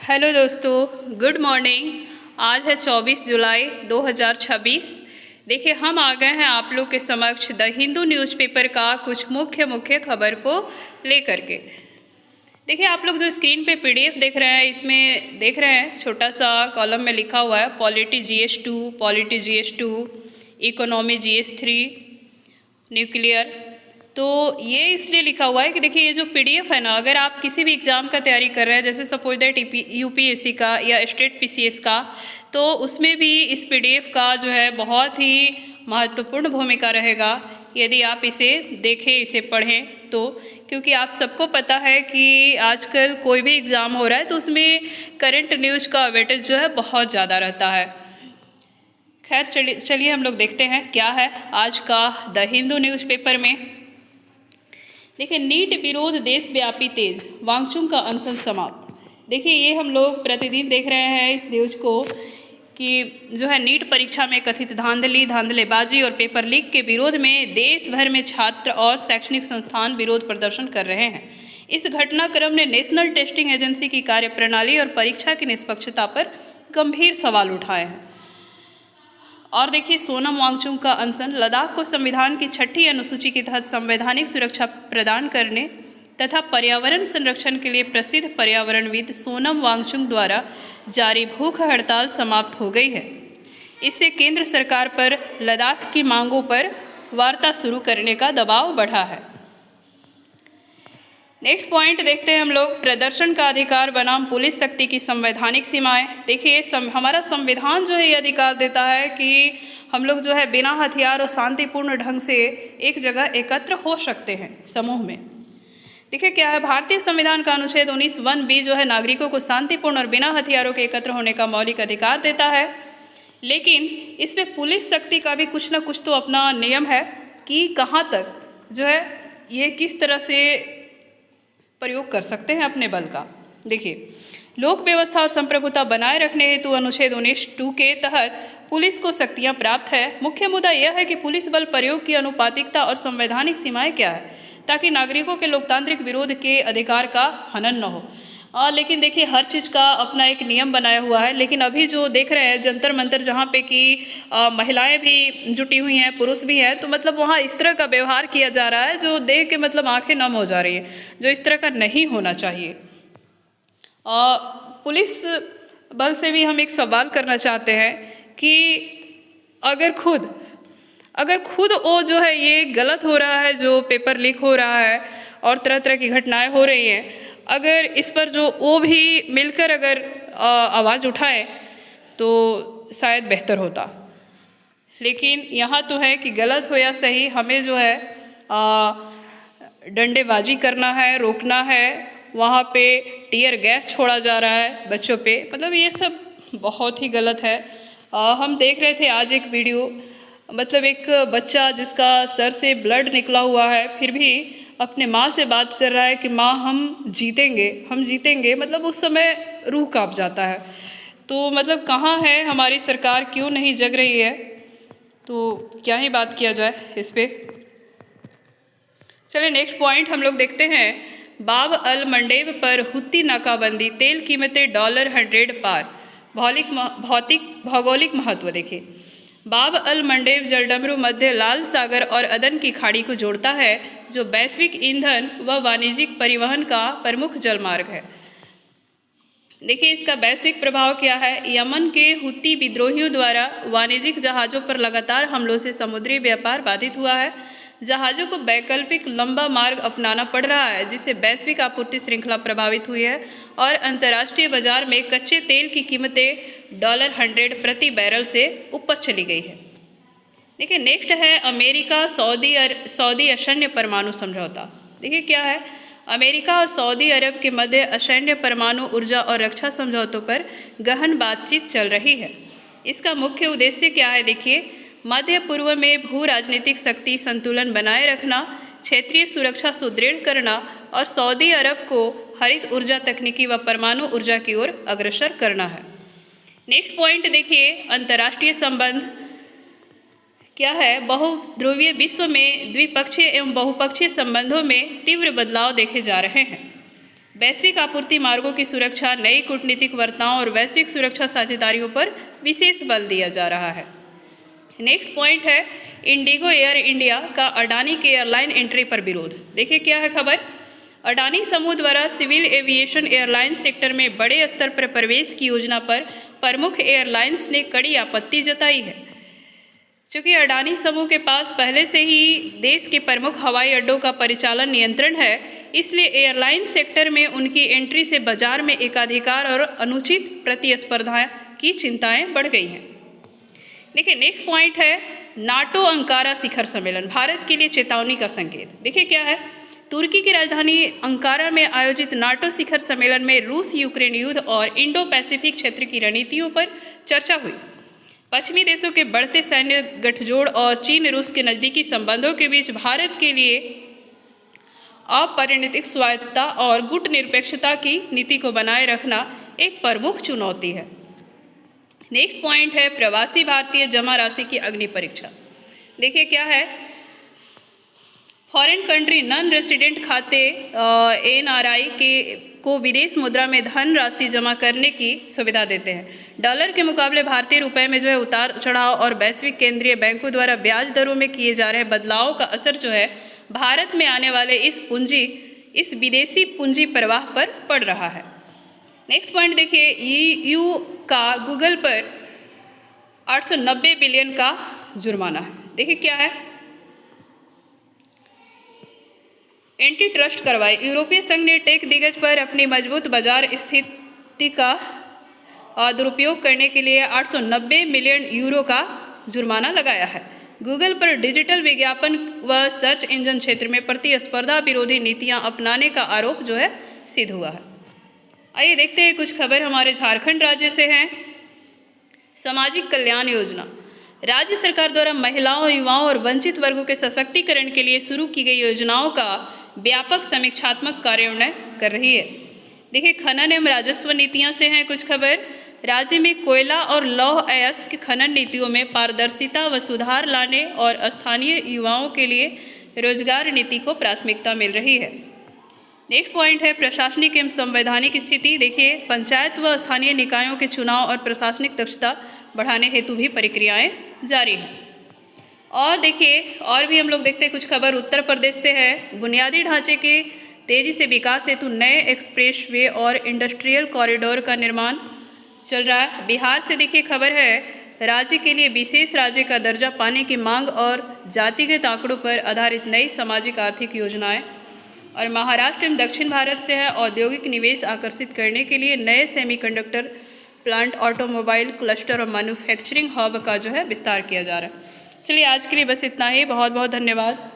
Hello दोस्तों, good morning. आज है 24 जुलाई 2026। देखिए, हम आ गए हैं आप लोग के समक्ष द हिंदू न्यूज़पेपर का कुछ मुख्य खबर को लेकर के। देखिए, आप लोग जो स्क्रीन पे पीडीएफ देख रहे हैं, इसमें देख रहे हैं छोटा सा कॉलम में लिखा हुआ है polity GS2, economy GS3, nuclear. तो ये इसलिए लिखा हुआ है कि देखिए, ये जो पीडीएफ है ना, अगर आप किसी भी एग्ज़ाम का तैयारी कर रहे हैं, जैसे सपोज दैट यूपीएससी का या स्टेट पीसीएस का, तो उसमें भी इस पीडीएफ का जो है बहुत ही महत्वपूर्ण भूमिका रहेगा यदि आप इसे देखें, इसे पढ़ें तो। क्योंकि आप सबको पता है कि आजकल कोई भी एग्ज़ाम हो रहा है तो उसमें करंट न्यूज़ का वेटेज जो है बहुत ज़्यादा रहता है। खैर, चलिए हम लोग देखते हैं क्या है आज का द हिंदू न्यूज़पेपर में। देखिए, नीट विरोध देशव्यापी तेज, वांगचुक का अनशन समाप्त। देखिए, ये हम लोग प्रतिदिन देख रहे हैं इस न्यूज़ को कि जो है नीट परीक्षा में कथित धांधलेबाजी और पेपर लीक के विरोध में देश भर में छात्र और शैक्षणिक संस्थान विरोध प्रदर्शन कर रहे हैं। इस घटनाक्रम ने नेशनल टेस्टिंग एजेंसी की कार्यप्रणाली और परीक्षा की निष्पक्षता पर गंभीर सवाल उठाए हैं। और देखिए, सोनम वांगचुक का अनशन, लद्दाख को संविधान की 6ठी अनुसूची के तहत संवैधानिक सुरक्षा प्रदान करने तथा पर्यावरण संरक्षण के लिए प्रसिद्ध पर्यावरणविद सोनम वांगचुक द्वारा जारी भूख हड़ताल समाप्त हो गई है। इससे केंद्र सरकार पर लद्दाख की मांगों पर वार्ता शुरू करने का दबाव बढ़ा है। नेक्स्ट पॉइंट देखते हैं हम लोग, प्रदर्शन का अधिकार बनाम पुलिस शक्ति की संवैधानिक सीमाएं। देखिए, हमारा संविधान जो है ये अधिकार देता है कि हम लोग जो है बिना हथियार और शांतिपूर्ण ढंग से एक जगह एकत्र हो सकते हैं समूह में। देखिए क्या है, भारतीय संविधान का अनुच्छेद 19(1)(b) जो है नागरिकों को शांतिपूर्ण और बिना हथियारों के एकत्र होने का मौलिक अधिकार देता है। लेकिन इसमें पुलिस शक्ति का भी कुछ ना कुछ तो अपना नियम है कि कहाँ तक जो है ये किस तरह से प्रयोग कर सकते हैं अपने बल का। देखिए, लोक व्यवस्था और संप्रभुता बनाए रखने हेतु अनुच्छेद 19(2) के तहत पुलिस को शक्तियां प्राप्त है। मुख्य मुद्दा यह है कि पुलिस बल प्रयोग की अनुपातिकता और संवैधानिक सीमाएं क्या है, ताकि नागरिकों के लोकतांत्रिक विरोध के अधिकार का हनन न हो। लेकिन देखिए, हर चीज़ का अपना एक नियम बनाया हुआ है। लेकिन अभी जो देख रहे हैं जंतर मंतर, जहाँ पे कि महिलाएं भी जुटी हुई हैं, पुरुष भी हैं, तो मतलब वहाँ इस तरह का व्यवहार किया जा रहा है जो देख के मतलब आंखें नम हो जा रही हैं, जो इस तरह का नहीं होना चाहिए। पुलिस बल से भी हम एक सवाल करना चाहते हैं कि अगर खुद वो जो है ये गलत हो रहा है, जो पेपर लीक हो रहा है और तरह तरह की घटनाएं हो रही हैं, अगर इस पर जो वो भी मिलकर अगर आवाज़ उठाए तो शायद बेहतर होता। लेकिन यहाँ तो है कि गलत हो या सही, हमें जो है डंडेबाजी करना है, रोकना है। वहाँ पे टीयर गैस छोड़ा जा रहा है बच्चों पे, मतलब ये सब बहुत ही गलत है। हम देख रहे थे आज एक वीडियो, मतलब एक बच्चा जिसका सर से ब्लड निकला हुआ है, फिर भी अपने माँ से बात कर रहा है कि माँ हम जीतेंगे। मतलब उस समय रूह कांप जाता है। तो मतलब कहाँ है हमारी सरकार, क्यों नहीं जग रही है? तो क्या ही बात किया जाए इस पे। चलिए नेक्स्ट पॉइंट हम लोग देखते हैं, बाब अल मंडेब पर हुत्ती नाकाबंदी, तेल कीमतें $100 पार, भौगोलिक महत्व। देखिए, बाब अल मंडेब जलडमरू मध्य लाल सागर और अदन की खाड़ी को जोड़ता है, जो वैश्विक ईंधन व वाणिज्यिक परिवहन का प्रमुख जलमार्ग है। देखिए, इसका वैश्विक प्रभाव क्या है। यमन के हुत्ती विद्रोहियों द्वारा वाणिज्यिक जहाज़ों पर लगातार हमलों से समुद्री व्यापार बाधित हुआ है। जहाज़ों को वैकल्पिक लंबा मार्ग अपनाना पड़ रहा है, जिससे वैश्विक आपूर्ति श्रृंखला प्रभावित हुई है और अंतर्राष्ट्रीय बाजार में कच्चे तेल की कीमतें $100 प्रति बैरल से ऊपर चली गई है। देखिए, नेक्स्ट है अमेरिका सऊदी असैन्य परमाणु समझौता। देखिए क्या है, अमेरिका और सऊदी अरब के मध्य असैन्य परमाणु ऊर्जा और रक्षा समझौतों पर गहन बातचीत चल रही है। इसका मुख्य उद्देश्य क्या है? देखिए, मध्य पूर्व में भू राजनीतिक शक्ति संतुलन बनाए रखना, क्षेत्रीय सुरक्षा सुदृढ़ करना और सऊदी अरब को हरित ऊर्जा तकनीकी व परमाणु ऊर्जा की ओर अग्रसर करना है। नेक्स्ट पॉइंट देखिए, अंतर्राष्ट्रीय संबंध क्या है। बहुध्रुवीय विश्व में द्विपक्षीय एवं बहुपक्षीय संबंधों में तीव्र बदलाव देखे जा रहे हैं। वैश्विक आपूर्ति मार्गों की सुरक्षा, नई कूटनीतिक वार्ताओं और वैश्विक सुरक्षा साझेदारियों पर विशेष बल दिया जा रहा है। नेक्स्ट पॉइंट है इंडिगो एयर इंडिया का अडानी के एयरलाइन एंट्री पर विरोध। देखिए क्या है खबर। अडानी समूह द्वारा सिविल एविएशन एयरलाइन सेक्टर में बड़े स्तर पर प्रवेश की योजना पर प्रमुख एयरलाइंस ने कड़ी आपत्ति जताई है। चूँकि अडानी समूह के पास पहले से ही देश के प्रमुख हवाई अड्डों का परिचालन नियंत्रण है, इसलिए एयरलाइन सेक्टर में उनकी एंट्री से बाजार में एकाधिकार और अनुचित प्रतिस्पर्धा की चिंताएं बढ़ गई हैं। देखिए नेक्स्ट पॉइंट है नाटो अंकारा शिखर सम्मेलन, भारत के लिए चेतावनी का संकेत। देखिए क्या है, तुर्की की राजधानी अंकारा में आयोजित नाटो शिखर सम्मेलन में रूस यूक्रेन युद्ध और इंडो पैसिफिक क्षेत्र की रणनीतियों पर चर्चा हुई। पश्चिमी देशों के बढ़ते सैन्य गठजोड़ और चीन रूस के नज़दीकी संबंधों के बीच भारत के लिए अपरिणतिक स्वायत्तता और गुट निरपेक्षता की नीति को बनाए रखना एक प्रमुख चुनौती है। नेक्स्ट पॉइंट है प्रवासी भारतीय जमा राशि की अग्नि परीक्षा। देखिए क्या है, फॉरेन कंट्री नॉन रेसिडेंट खाते NRI को विदेश मुद्रा में धन राशि जमा करने की सुविधा देते हैं। डॉलर के मुकाबले भारतीय रुपए में जो है उतार चढ़ाव और वैश्विक केंद्रीय बैंकों द्वारा ब्याज दरों में किए जा रहे बदलावों का असर जो है भारत में आने वाले इस विदेशी पूंजी प्रवाह पर पड़ रहा है। नेक्स्ट पॉइंट देखिए, EU का गूगल पर 890 बिलियन का जुर्माना है। देखिए क्या है, एंटी ट्रस्ट कार्रवाई। यूरोपीय संघ ने टेक दिग्गज पर अपनी मजबूत बाजार स्थिति का दुरुपयोग करने के लिए 890 मिलियन यूरो का जुर्माना लगाया है। गूगल पर डिजिटल विज्ञापन व सर्च इंजन क्षेत्र में प्रतिस्पर्धा विरोधी नीतियां अपनाने का आरोप जो है सिद्ध हुआ है। आइए देखते हैं कुछ खबर हमारे झारखंड राज्य से हैं। सामाजिक कल्याण योजना, राज्य सरकार द्वारा महिलाओं, युवाओं और वंचित वर्गों के सशक्तिकरण के लिए शुरू की गई योजनाओं का व्यापक समीक्षात्मक कार्यान्वयन कर रही है। देखिए खनन एवं राजस्व नीतियां से हैं कुछ खबर। राज्य में कोयला और लौह अयस्क खनन नीतियों में पारदर्शिता व सुधार लाने और स्थानीय युवाओं के लिए रोजगार नीति को प्राथमिकता मिल रही है। नेक्स्ट पॉइंट है प्रशासनिक एवं संवैधानिक स्थिति। देखिए पंचायत व स्थानीय निकायों के चुनाव और प्रशासनिक दक्षता बढ़ाने हेतु भी प्रक्रियाएं जारी हैं। और देखिए और भी हम लोग देखते हैं कुछ खबर उत्तर प्रदेश से है। बुनियादी ढांचे के तेजी से विकास हेतु नए एक्सप्रेस वे और इंडस्ट्रियल कॉरिडोर का निर्माण चल रहा है। बिहार से देखिए खबर है, राज्य के लिए विशेष राज्य का दर्जा पाने की मांग और जातिगत आंकड़ों पर आधारित नई सामाजिक आर्थिक योजनाएं। और महाराष्ट्र एवं दक्षिण भारत से है, औद्योगिक निवेश आकर्षित करने के लिए नए सेमीकंडक्टर प्लांट, ऑटोमोबाइल क्लस्टर और मैन्युफैक्चरिंग हब का जो है विस्तार किया जा रहा है। चलिए आज के लिए बस इतना ही। बहुत बहुत धन्यवाद।